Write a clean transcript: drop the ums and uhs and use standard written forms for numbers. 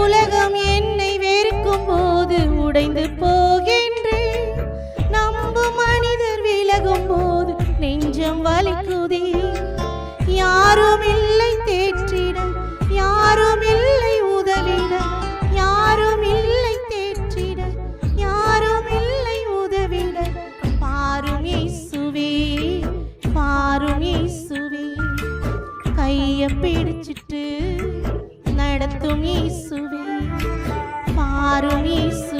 உலகம் என்னை வெறுக்கும் போது உடைந்து போகின்றேன். நம்பும் மனிதர் விலகும் போது நெஞ்சம் வலிக்குதே. யாரும் இல்லை தேற்றிட, யாரும் இல்லை உதவிட, யாரும் இல்லை தேற்றிட, யாரும் இல்லை உதவிட. பாரும் இயேசுவே, பாரும் இயேசுவே, கையை பிடிச்சிட்டு நடத்தும் இயேசுவே, பாரும் இயேசுவே.